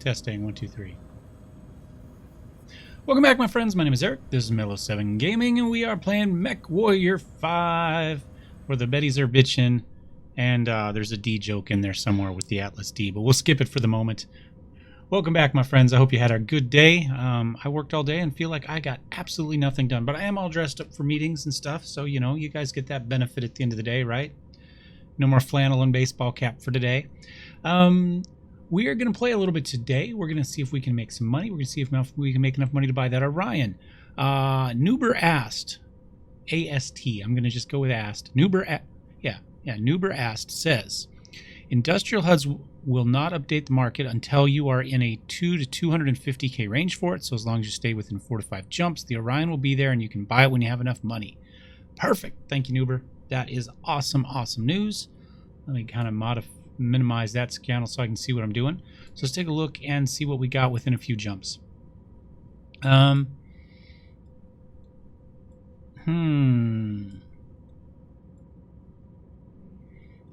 Testing 1 2 3. Welcome back, my friends. My name is Eric. This is Mellow7 Gaming, and we are playing Mech Warrior 5, where the Bettys are bitching, and there's a D joke in there somewhere with the Atlas D, but we'll skip it for the moment. Welcome back, my friends. I hope you had a good day. I worked all day and feel like I got absolutely nothing done, but I am all dressed up for meetings and stuff, so, you know, you guys get that benefit at the end of the day, right? No more flannel and baseball cap for today. We are going to play a little bit today. We're going to see if we can make some money. We're going to see if we can make enough money to buy that Orion. Nuber asked, A-S-T, I'm going to just go with asked. Nuber asked says, industrial HUDs will not update the market until you are in a 2 to 250k range for it. So as long as you stay within 4 to 5 jumps, the Orion will be there and you can buy it when you have enough money. Perfect. Thank you, Nuber. That is awesome, awesome news. Let me kind of minimize that scan so I can see what I'm doing. So let's take a look and see what we got within a few jumps. I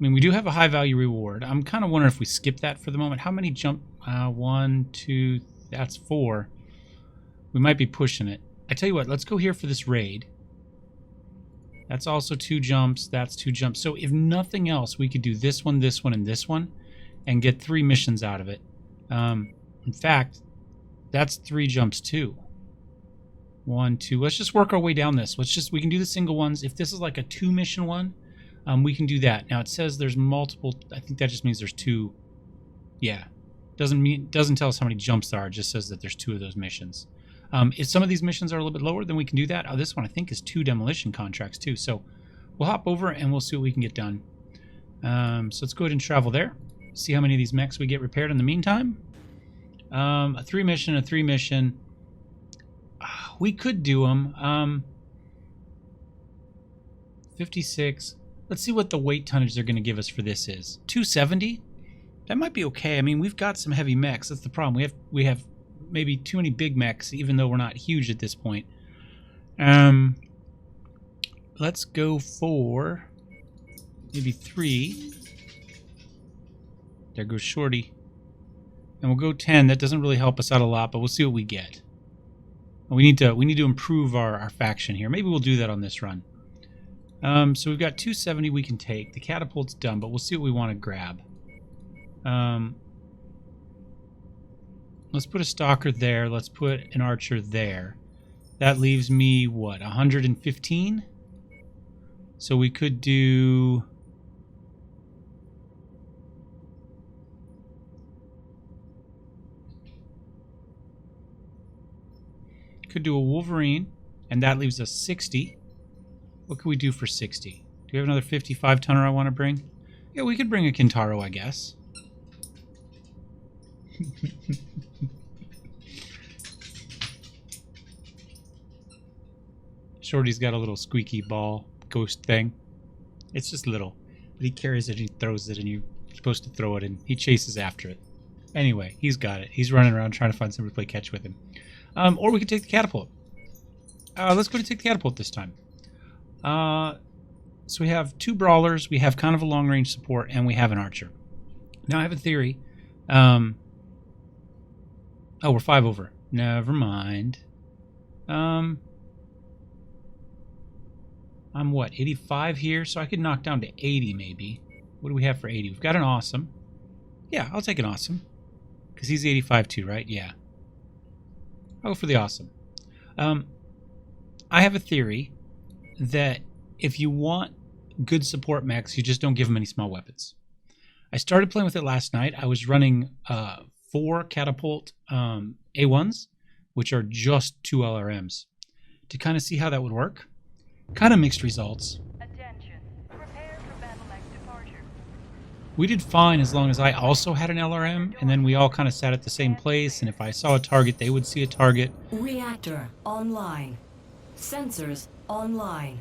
mean, we do have a high value reward. I'm kind of wondering if we skip that for the moment. How many jump? 1, 2, that's 4. We might be pushing it. I tell you what, let's go here for this raid. That's also 2 jumps. That's 2 jumps. So if nothing else, we could do this one, and this one, and get 3 missions out of it. In fact, that's 3 jumps too. 1, 2. Let's just work our way down this. We can do the single ones. If this is like a 2 mission one, we can do that. Now it says there's multiple. I think that just means there's 2. Yeah, doesn't tell us how many jumps there are. It just says that there's 2 of those missions. If some of these missions are a little bit lower, then we can do that. Oh, this one I think is 2 demolition contracts too. So we'll hop over and we'll see what we can get done. So let's go ahead and travel there. See how many of these mechs we get repaired in the meantime. A 3 mission, a 3 mission. We could do them. 56. Let's see what the weight tonnage they're going to give us for this is. 270? That might be okay. I mean, we've got some heavy mechs. That's the problem. We have maybe too many big mechs, even though we're not huge at this point. Let's go for maybe 3. There goes Shorty. And we'll go 10. That doesn't really help us out a lot, but we'll see what we get. We need to improve our faction here. Maybe we'll do that on this run. So we've got 270 we can take. The catapult's done, but we'll see what we want to grab. Let's put a stalker there. Let's put an archer there. That leaves me, what, 115? So we could do... Could do a Wolverine, and that leaves us 60. What can we do for 60? Do we have another 55 tonner I want to bring? Yeah, we could bring a Kintaro, I guess. Shorty's got a little squeaky ball ghost thing. It's just little, but he carries it and he throws it, and you're supposed to throw it, and he chases after it. Anyway, he's got it. He's running around trying to find somebody to play catch with him. Or we could take the catapult. Let's go to take the catapult this time. So we have 2 brawlers, we have kind of a long-range support, and we have an archer. Now I have a theory. Oh, we're 5 over. Never mind. I'm what, 85 here? So I could knock down to 80 maybe. What do we have for 80? We've got an awesome. Yeah, I'll take an awesome. Because he's 85 too, right? Yeah. I'll go for the awesome. I have a theory that if you want good support mechs, you just don't give them any small weapons. I started playing with it last night. I was running 4 catapult A1s, which are just 2 LRMs, to kind of see how that would work. Kind of mixed results. Attention. Prepare for Battletech departure. We did fine as long as I also had an LRM, and then we all kind of sat at the same place, and if I saw a target, they would see a target. Reactor online. Sensors online.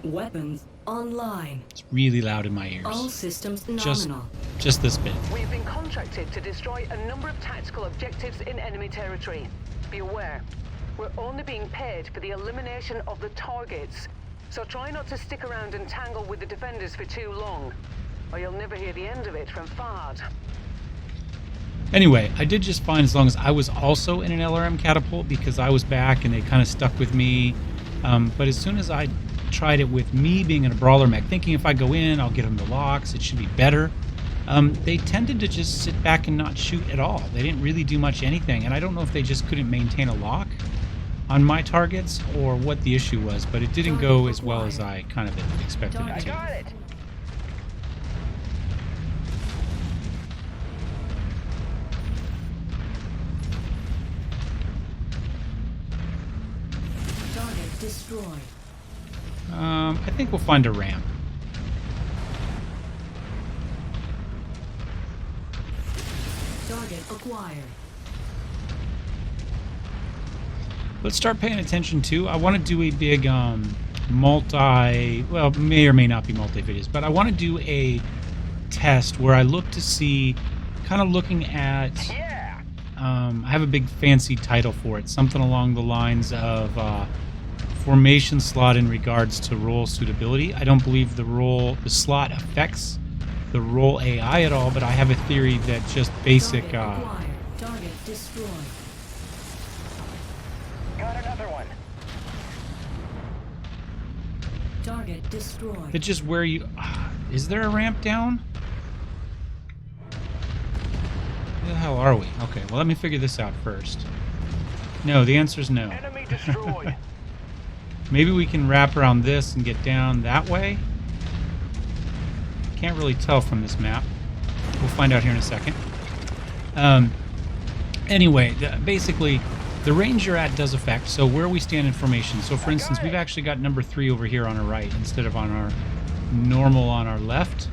Weapons online. It's really loud in my ears. All systems nominal. Just this bit. We've been contracted to destroy a number of tactical objectives in enemy territory. Be aware, we're only being paid for the elimination of the targets. So try not to stick around and tangle with the defenders for too long, or you'll never hear the end of it from Fard. Anyway, I did just fine as long as I was also in an LRM catapult, because I was back and they kind of stuck with me. But as soon as I tried it with me being in a brawler mech, thinking if I go in, I'll get them the locks, it should be better. They tended to just sit back and not shoot at all. They didn't really do much anything, and I don't know if they just couldn't maintain a lock on my targets or what the issue was, but it didn't go as well as I kind of expected it to. Got it. Target destroyed. I think we'll find a ramp. Target acquired. Let's start paying attention too. I want to do a big well, may or may not be multi-videos, but I want to do a test where I look to see, kind of looking at, I have a big fancy title for it, something along the lines of formation slot in regards to role suitability. I don't believe the slot affects the role AI at all, but I have a theory that just basic Target destroyed. Got another one. Target destroyed. that just where you is there a ramp down? Where the hell are we? Okay, well let me figure this out first. No, the answer is no. Enemy destroyed. Maybe we can wrap around this and get down that way. Can't really tell from this map. We'll find out here in a second. Anyway, basically, the range you're at does affect. So where we stand in formation. So for instance, we've actually got number 3 over here on our right instead of on our normal on our left,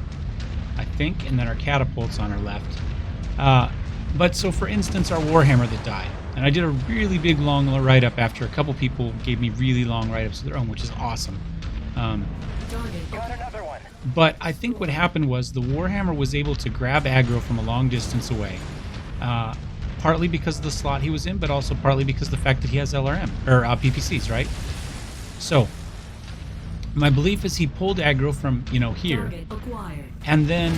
I think, and then our catapults on our left. But so for instance, our Warhammer that died. And I did a really big long write-up after a couple people gave me really long write-ups of their own, which is awesome. Got another one. But I think what happened was the Warhammer was able to grab aggro from a long distance away. Partly because of the slot he was in, but also partly because of the fact that he has LRM, or PPCs, right? So, my belief is he pulled aggro from, you know, here. Target acquired. And then,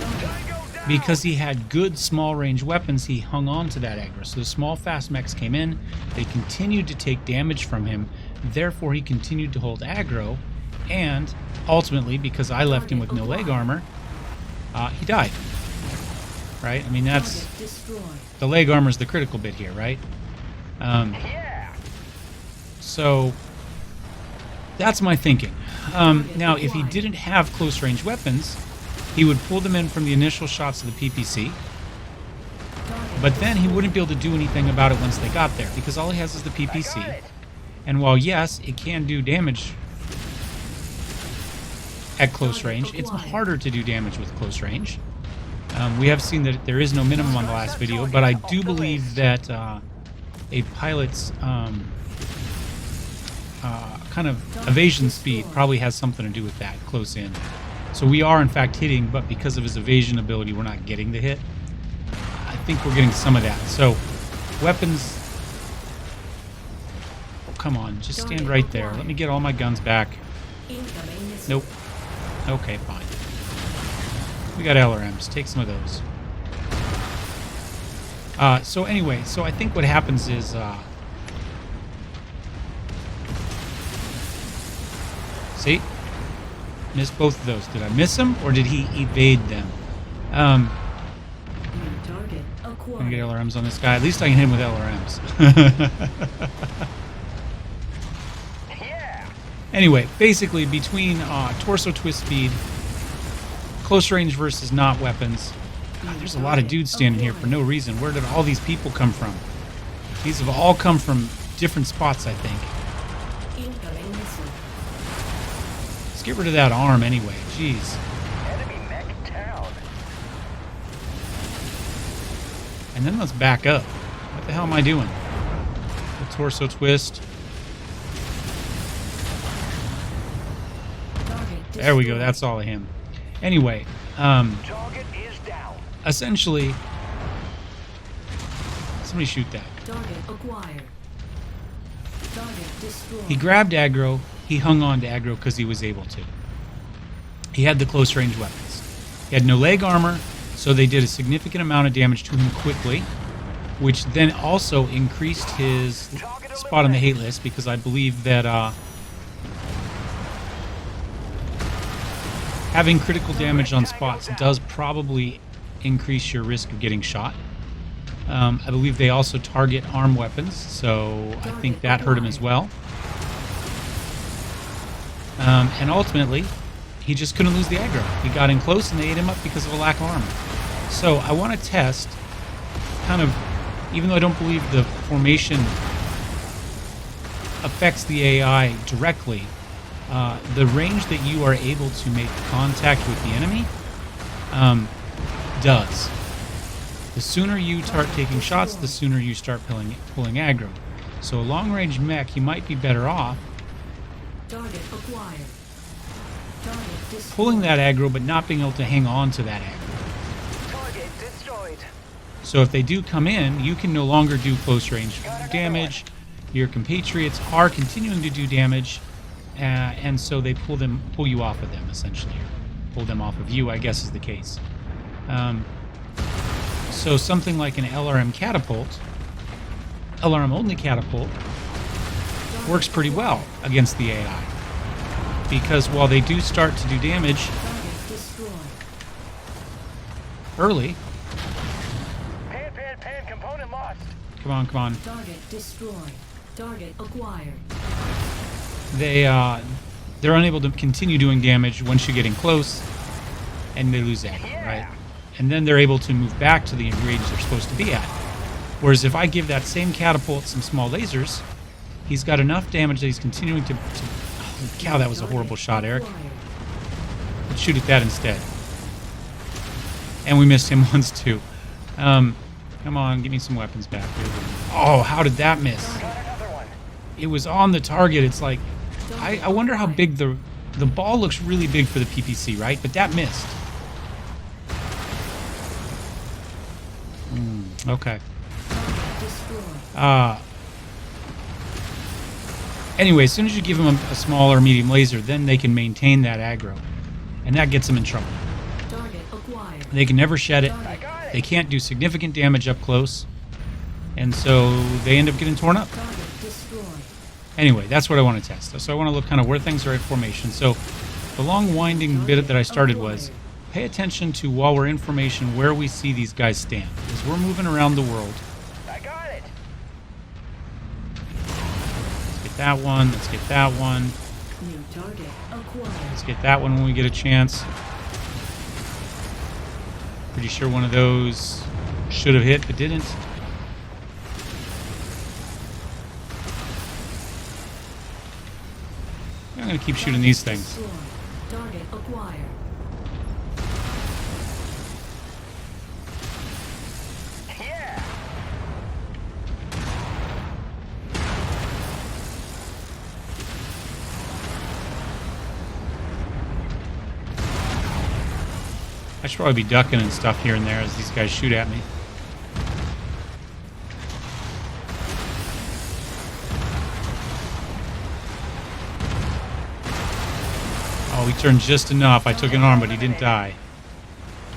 because he had good small range weapons, he hung on to that aggro. So the small fast mechs came in, they continued to take damage from him, therefore he continued to hold aggro, and ultimately, because I left him with no leg armor, he died. Right? I mean, that's... Target destroyed. The leg armor is the critical bit here, right? So, that's my thinking. Now, if he didn't have close range weapons, he would pull them in from the initial shots of the PPC, but then he wouldn't be able to do anything about it once they got there, because all he has is the PPC. And while, yes, it can do damage at close range, it's harder to do damage with close range. We have seen that there is no minimum on the last video, but I do believe that a pilot's kind of evasion speed probably has something to do with that close in. So we are in fact hitting, but because of his evasion ability, we're not getting the hit. I think we're getting some of that. So weapons... Oh, come on, just stand right there. Let me get all my guns back. Nope. Okay, fine. We got LRMs. Take some of those. So anyway, so I think what happens is... see? Missed both of those. Did I miss them, or did he evade them? Target I'm gonna acquired. get LRMs on this guy. At least I can hit him with LRMs. Anyway, basically between torso twist speed, close range versus not weapons. God, there's a lot of dudes standing here for no reason. Where did all these people come from? These have all come from different spots, I think. Incoming missile. Let's get rid of that arm anyway. Jeez. Enemy mech down. And then let's back up. What the hell am I doing? The torso twist. There we go. That's all of him. Anyway, Target is down. essentially, somebody shoot that. Target acquired. Target destroyed. He grabbed aggro. He hung on to aggro because he was able to. He had the close range weapons. He had no leg armor, so they did a significant amount of damage to him quickly. which then also increased his spot on the hate list, because I believe that having critical damage on spots does probably increase your risk of getting shot. I believe they also target arm weapons, so I think that hurt him as well. And ultimately, he just couldn't lose the aggro. He got in close and they ate him up because of a lack of armor. So I want to test, kind of, even though I don't believe the formation affects the AI directly, the range that you are able to make contact with the enemy does. The sooner you start taking shots, the sooner you start pulling aggro. So a long-range mech, you might be better off Target acquired. Target destroyed. pulling that aggro, but not being able to hang on to that aggro. Target destroyed. So if they do come in, you can no longer do close-range damage. Your compatriots are continuing to do damage, and so they pull you off of them, essentially. Or pull them off of you, I guess is the case. So something like an LRM catapult, LRM-only catapult, works pretty well against the AI. Because while they do start to do damage Target destroyed. early... Pan, component lost. Come on, come on. Target destroyed. Target acquired. They're unable to continue doing damage once you get in close, and they lose aggro, right? And then they're able to move back to the range they're supposed to be at. Whereas if I give that same catapult some small lasers, he's got enough damage that he's continuing to oh, cow, that was a horrible shot, Eric. Let's shoot at that instead. And we missed him once, too. Come on, give me some weapons back. Oh, how did that miss? It was on the target. It's like, I wonder how big the ball looks really big for the PPC, right? But that missed. Okay. Anyway, as soon as you give them a small or medium laser, then they can maintain that aggro. And that gets them in trouble. Target acquired. They can never shed it. They can't do significant damage up close. And so they end up getting torn up. Target destroyed. Anyway, that's what I want to test. So I want to look kind of where things are at formation. So the long winding bit that I started was, pay attention to, while we're in formation, where we see these guys stand. As we're moving around the world. I got it. Let's get that one. Let's get that one. New target acquired. Let's get that one when we get a chance. Pretty sure one of those should have hit, but didn't. I'm going to keep shooting these things. Destroyed. Target acquired. Yeah. I should probably be ducking and stuff here and there as these guys shoot at me. Oh, he turned just enough. I took an arm, but he didn't die.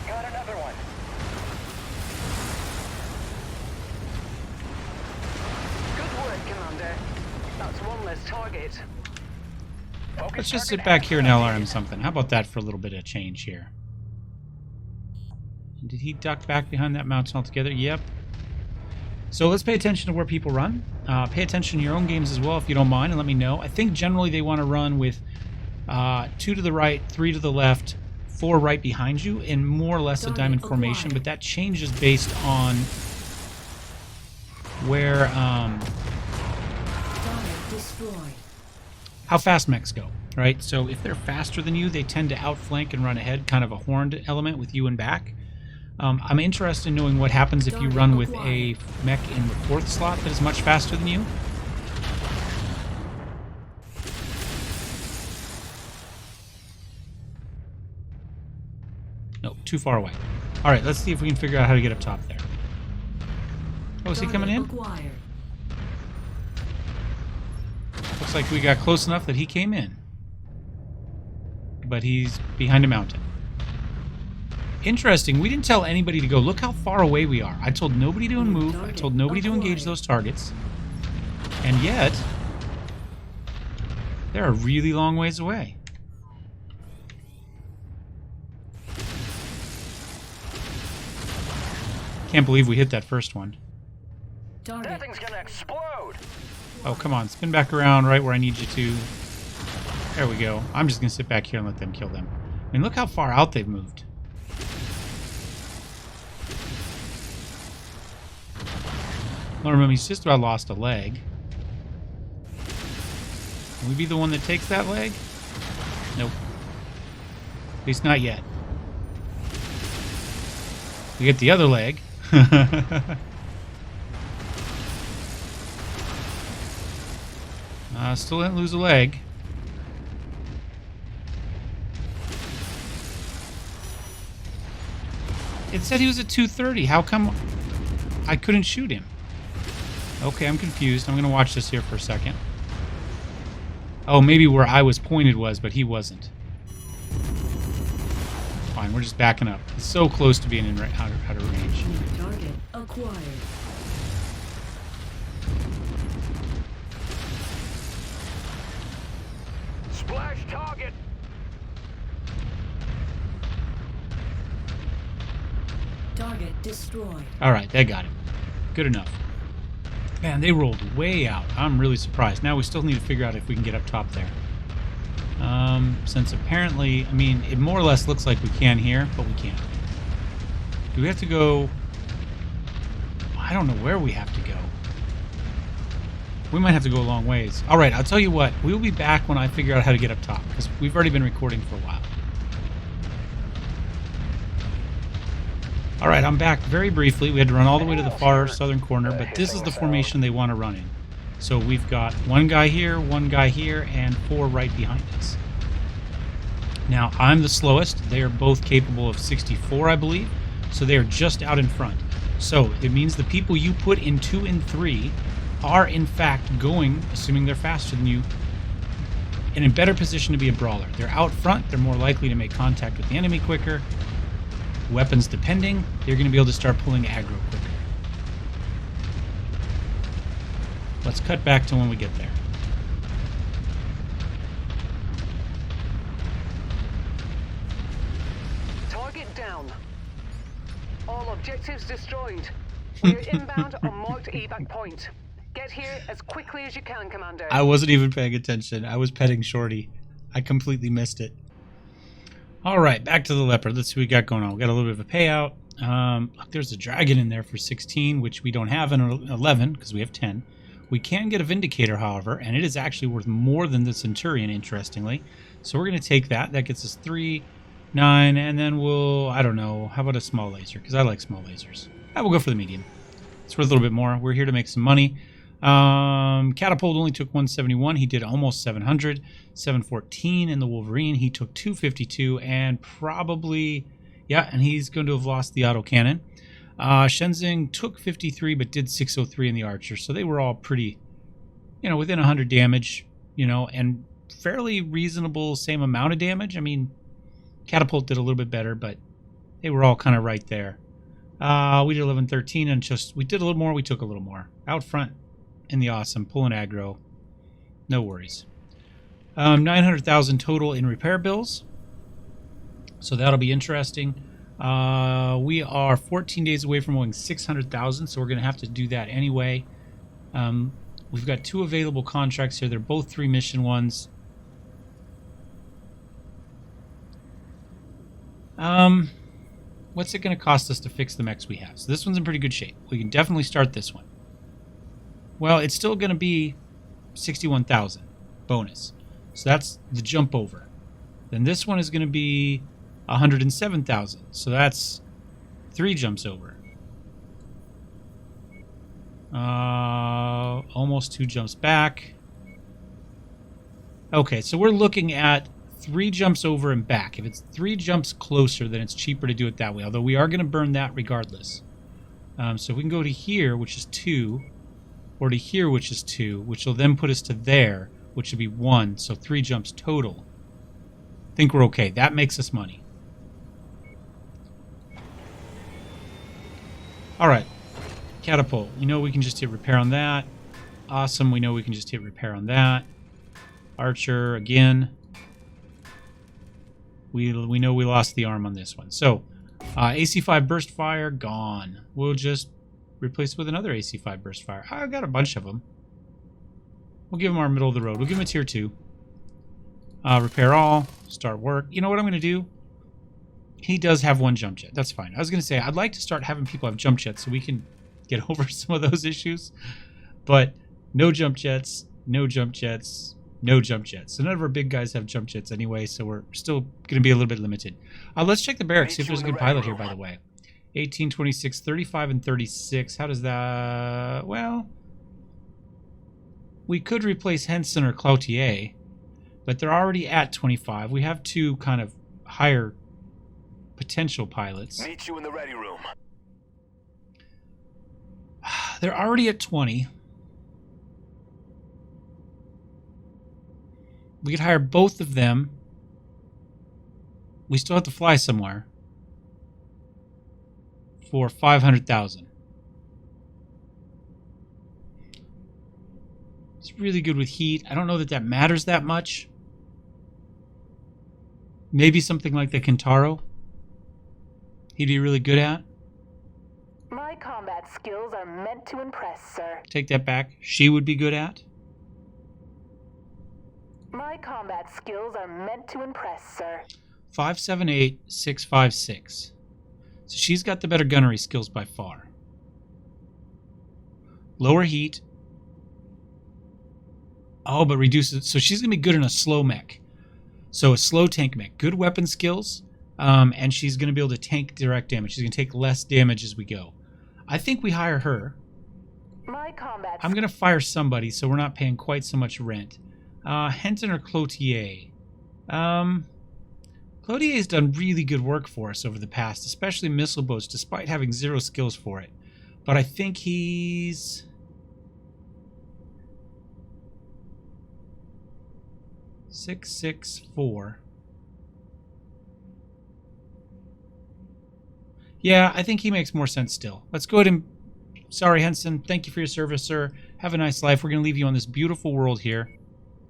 Got another one. Good work, Commander. That's one less target. Let's just sit back here and LRM something. How about that for a little bit of change here? Did he duck back behind that mountain altogether? Yep. So let's pay attention to where people run. Pay attention to your own games as well, if you don't mind, and let me know. I think generally they want to run with 2 to the right, 3 to the left, 4 right behind you, in more or less a diamond formation, but that changes based on where, Target destroyed. how fast mechs go, right? So if they're faster than you, they tend to outflank and run ahead, kind of a horned element with you in back. I'm interested in knowing what happens if you run with a mech in the 4th slot that is much faster than you. No, too far away. All right, let's see if we can figure out how to get up top there. Oh, is he coming in? Acquired. Looks like we got close enough that he came in. But he's behind a mountain. Interesting. We didn't tell anybody to go. Look how far away we are. I told nobody to move. I told nobody to engage those targets. And yet, they're a really long ways away. Can't believe we hit that first one. Target. That thing's gonna explode. Oh, come on. Spin back around right where I need you to. There we go. I'm just going to sit back here and let them kill them. I mean, look how far out they've moved. Well, remember, he's just about lost a leg. Can we be the one that takes that leg? Nope. At least not yet. We get the other leg. Still didn't lose a leg. It said he was at 230. How come I couldn't shoot him? Okay, I'm confused. I'm going to watch this here for a second. Oh, maybe where I was pointed was, but he wasn't. Fine, we're just backing up. It's so close to being out of range. New target acquired. Splash target. Target destroyed. All right, that got him. Good enough. Man, they rolled way out. I'm really surprised. Now we still need to figure out if we can get up top there. Since apparently, I mean, it more or less looks like we can here, but we can't. Do we have to go? I don't know where we have to go. We might have to go a long ways. All right, I'll tell you what. We'll be back when I figure out how to get up top, because we've already been recording for a while. All right, I'm back very briefly. We had to run all the way to the far southern corner, but this is the formation they want to run in. So we've got one guy here, and 4 right behind us. Now, I'm the slowest. They are both capable of 64, I believe. So they are just out in front. So it means the people you put in 2 and 3 are, in fact, going, assuming they're faster than you, in a better position to be a brawler. They're out front. They're more likely to make contact with the enemy quicker. Weapons depending, they're going to be able to start pulling aggro quicker. Let's cut back to when we get there. Target down. All objectives destroyed. We are inbound on marked evac point. Get here as quickly as you can, Commander. I wasn't even paying attention. I was petting Shorty. I completely missed it. All right, back to the Leopard. Let's see what we got going on. We got a little bit of a payout. Look, there's a Dragon in there for 16, which we don't have in 11 because we have 10. We can get a Vindicator, however, and it is actually worth more than the Centurion, interestingly. So we're going to take that. That gets us 3, 9, and then we'll, I don't know, how about a small laser? Because I like small lasers. I will go for the medium. It's worth a little bit more. We're here to make some money. Catapult only took 171. He did almost 700. 714 in the Wolverine. He took 252 and probably, yeah, and he's going to have lost the autocannon. Shenzing took 53 but did 603 in the Archer. So they were all pretty, within 100 damage, and fairly reasonable same amount of damage. I mean, Catapult did a little bit better, but they were all kind of right there. We did 1113 and we did a little more. We took a little more. Out front in the awesome, pulling aggro. No worries. 900,000 total in repair bills. So that'll be interesting. We are 14 days away from owing 600,000, so we're going to have to do that anyway. We've got 2 available contracts here. They're both 3 mission ones. What's it going to cost us to fix the mechs we have? So this one's in pretty good shape. We can definitely start this one. Well, it's still going to be 61,000 bonus. So that's the jump over. Then this one is going to be 107,000. So that's 3 jumps over. Almost 2 jumps back. Okay, so we're looking at 3 jumps over and back. If it's 3 jumps closer, then it's cheaper to do it that way. Although we are going to burn that regardless. So we can go to here, which is 2, or to here, which is 2, which will then put us to there, which would be 1. So 3 jumps total. I think we're okay. That makes us money. All right. Catapult. You know we can just hit repair on that. Awesome. We know we can just hit repair on that. Archer again. We know we lost the arm on this one. So AC5 burst fire gone. We'll just replace it with another AC5 burst fire. I got a bunch of them. We'll give him our middle of the road. We'll give him a tier 2. Repair all. Start work. You know what I'm going to do? He does have 1 jump jet. That's fine. I was going to say, I'd like to start having people have jump jets so we can get over some of those issues. But no jump jets, no jump jets, no jump jets. So none of our big guys have jump jets anyway, so we're still going to be a little bit limited. Let's check the barracks, see if there's a good pilot here, by the way. 18, 26, 35, and 36. How does that... Well... We could replace Henson or Cloutier, but they're already at 25. We have 2 kind of higher potential pilots. Meet you in the ready room. They're already at 20. We could hire both of them. We still have to fly somewhere for 500,000. It's really good with heat. I don't know that that matters that much. Maybe something like the Kentaro he'd be really good at. My combat skills are meant to impress, sir. Take that back. She would be good at. My combat skills are meant to impress, sir. 578, 656. So she's got the better gunnery skills by far. Lower heat. Oh, but reduces... So she's going to be good in a slow mech. So a slow tank mech. Good weapon skills. And she's going to be able to tank direct damage. She's going to take less damage as we go. I think we hire her. My combat... I'm going to fire somebody so we're not paying quite so much rent. Henton or Cloutier? Cloutier's done really good work for us over the past, especially missile boats, despite having 0 skills for it. But I think he's... 664. Yeah, I think he makes more sense still. Let's go ahead and... Sorry, Henson. Thank you for your service, sir. Have a nice life. We're going to leave you on this beautiful world here.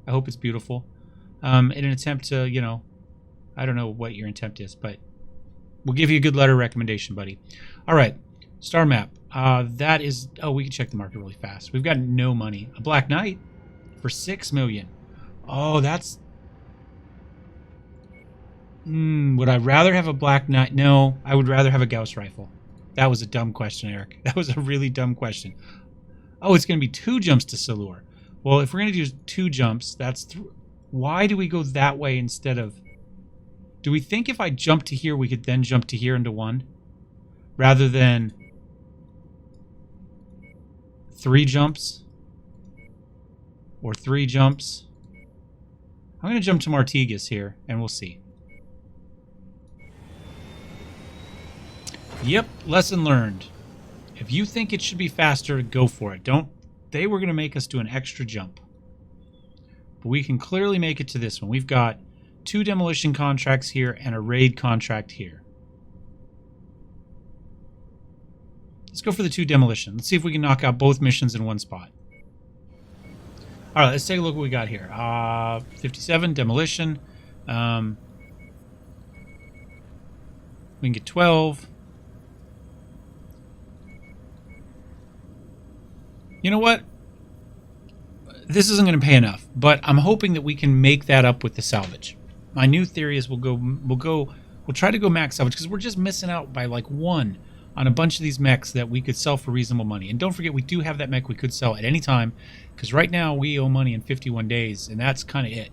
I hope it's beautiful. In an attempt to, you know... I don't know what your intent is, but... We'll give you a good letter recommendation, buddy. Alright. Star map. That is... Oh, we can check the market really fast. We've got no money. A Black Knight for 6 million. Oh, that's... would I rather have a Black Knight? No, I would rather have a Gauss Rifle. That was a dumb question, Eric. That was a really dumb question. Oh, it's going to be 2 jumps to Salur. Well, if we're going to do 2 jumps, that's... Why do we go that way instead of... Do we think if I jump to here, we could then jump to here into 1? Rather than 3 jumps? Or 3 jumps? I'm going to jump to Martigas here, and we'll see. Yep, lesson learned. If you think it should be faster, go for it. Don't... They were going to make us do an extra jump. But we can clearly make it to this one. We've got 2 demolition contracts here and a raid contract here. Let's go for the 2 demolition. Let's see if we can knock out both missions in one spot. Alright, let's take a look what we got here. 57, demolition. We can get 12. You know what? This isn't going to pay enough, but I'm hoping that we can make that up with the salvage. My new theory is we'll try to go max salvage because we're just missing out by like 1 on a bunch of these mechs that we could sell for reasonable money. And don't forget, we do have that mech we could sell at any time because right now we owe money in 51 days, and that's kind of it.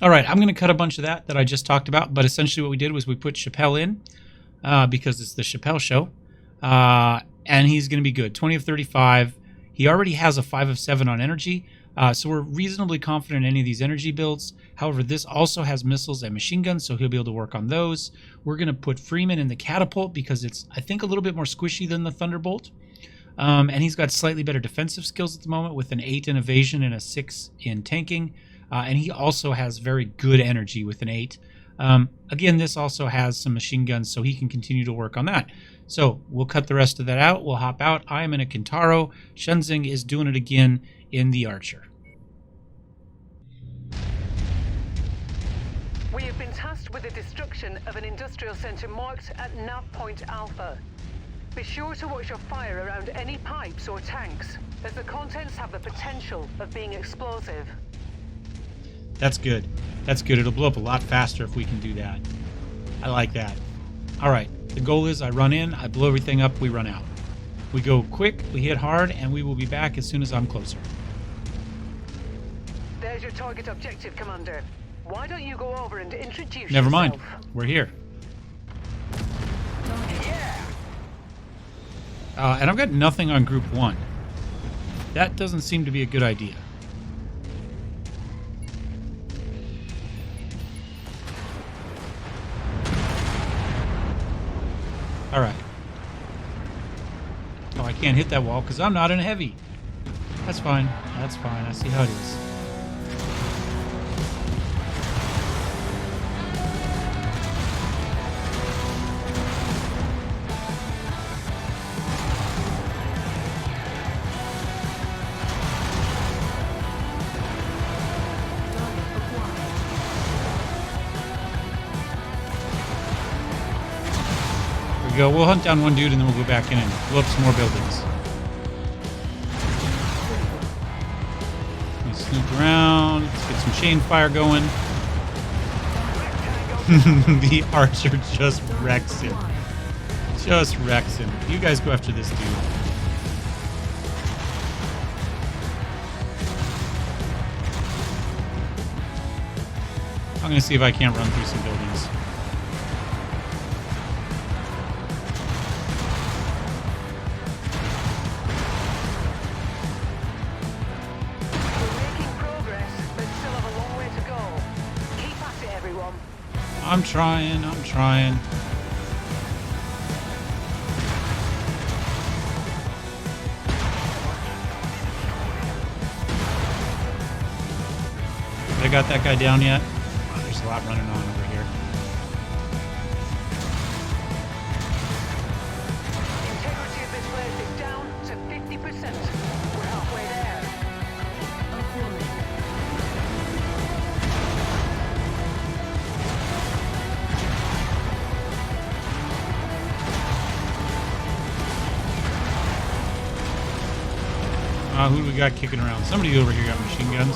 All right, I'm going to cut a bunch of that I just talked about, but essentially what we did was we put Chappelle in because it's the Chappelle show, and he's going to be good. 20 of 35. He already has a 5 of 7 on energy, so we're reasonably confident in any of these energy builds. However, this also has missiles and machine guns, so he'll be able to work on those. We're going to put Freeman in the catapult because it's, I think, a little bit more squishy than the Thunderbolt. And he's got slightly better defensive skills at the moment with an 8 in evasion and a 6 in tanking. And he also has very good energy with an 8. Again, this also has some machine guns, so he can continue to work on that. So we'll cut the rest of that out. We'll hop out. I am in a Kintaro. Shenzing is doing it again in the Archer. We have been tasked with the destruction of an industrial center marked at Nav Point Alpha. Be sure to watch your fire around any pipes or tanks, as the contents have the potential of being explosive. That's good. That's good. It'll blow up a lot faster if we can do that. I like that. All right. The goal is I run in, I blow everything up, we run out. We go quick, we hit hard, and we will be back as soon as I'm closer. There's your target objective, Commander. Why don't you go over and introduce Never yourself? mind. We're here. And I've got nothing on Group 1. That doesn't seem to be a good idea. Alright. Oh, I can't hit that wall because I'm not in a heavy. That's fine. That's fine. I see how it is. Go. We'll hunt down one dude and then we'll go back in and blow up some more buildings. Let me snoop around. Let's get some chain fire going. The Archer just wrecks him. Just wrecks him. You guys go after this dude. I'm going to see if I can't run through some buildings. I'm trying. Have I got that guy down yet? Oh, there's a lot running on over here. Integrity of this place is down to 50%. We're halfway there. Who do we got kicking around? Somebody over here got machine guns.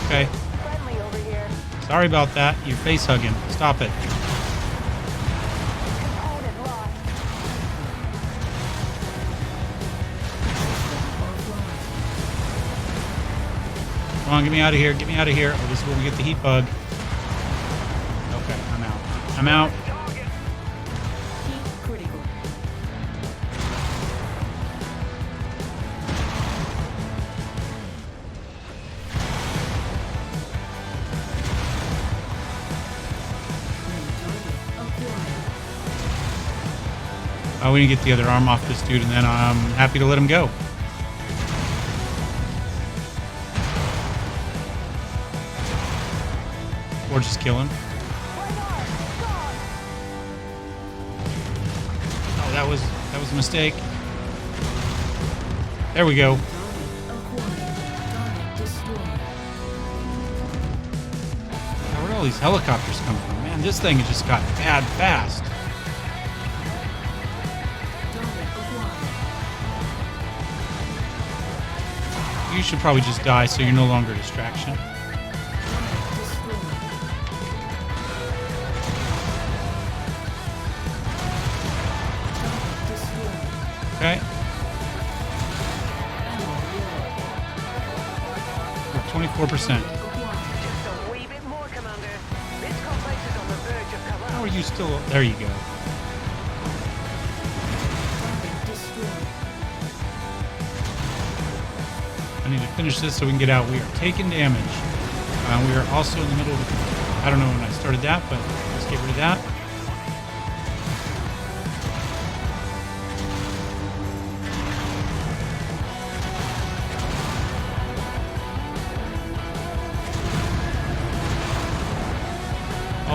Okay. Friendly over here. Sorry about that. You're face hugging. Stop it. Component lost. Come on, get me out of here. Get me out of here. Oh, this is where we get the heat bug. Okay, I'm out. I'm out. We need to get the other arm off this dude, and then I'm happy to let him go. Or just kill him. Oh, that was a mistake. There we go. Now, where'd all these helicopters come from? Man, this thing has just got bad fast. You should probably just die so you're no longer a distraction. Okay. We're 24%. Just a wee bit more, Commander. This complex is on the verge of collapse. How are you still... There you go. I need to finish this so we can get out. We are taking damage. We are also in the middle of... I don't know when I started that, but let's get rid of that.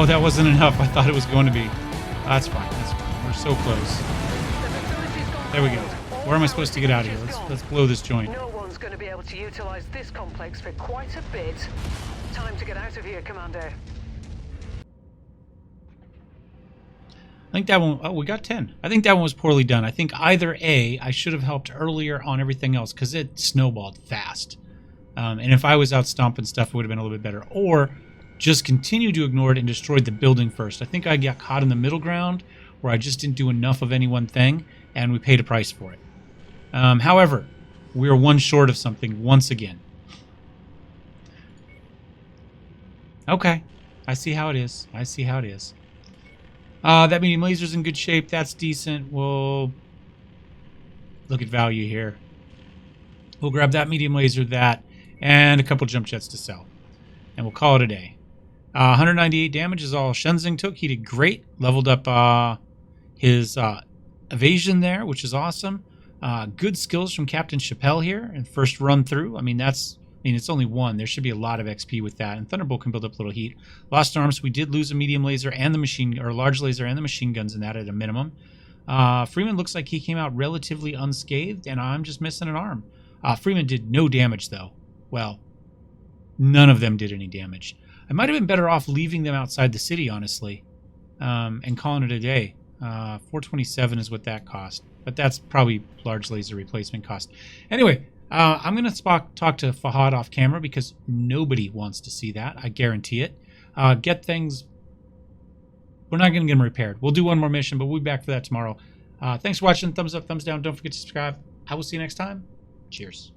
Oh, that wasn't enough. I thought it was going to be. That's fine. That's fine. We're so close. There we go. Where am I supposed to get out of here? Let's blow this joint. No one's going to be able to utilize this complex for quite a bit. Time to get out of here, Commander. I think that one... Oh, we got 10. I think that one was poorly done. I think either A, I should have helped earlier on everything else because it snowballed fast. And if I was out stomping stuff, it would have been a little bit better. Or just continue to ignore it and destroy the building first. I think I got caught in the middle ground where I just didn't do enough of any one thing, and we paid a price for it. However, we are one short of something once again. Okay. I see how it is. I see how it is. That medium laser's in good shape. That's decent. We'll look at value here. We'll grab that medium laser, that, and a couple jump jets to sell. And we'll call it a day. 198 damage is all Shenzing took. He did great. Leveled up his evasion there, which is awesome. Good skills from Captain Chappelle here in first run through. I mean, it's only one. There should be a lot of XP with that. And Thunderbolt can build up a little heat. Lost arms. We did lose a medium laser and the large laser and the machine guns in that at a minimum. Freeman looks like he came out relatively unscathed, and I'm just missing an arm. Freeman did no damage, though. Well, none of them did any damage. I might have been better off leaving them outside the city, honestly, and calling it a day. 427 is what that cost, but that's probably large laser replacement cost. Anyway, I'm going to talk to Fahad off camera because nobody wants to see that. I guarantee it. Get things... We're not going to get them repaired. We'll do one more mission, but we'll be back for that tomorrow. Thanks for watching. Thumbs up, thumbs down. Don't forget to subscribe. I will see you next time. Cheers.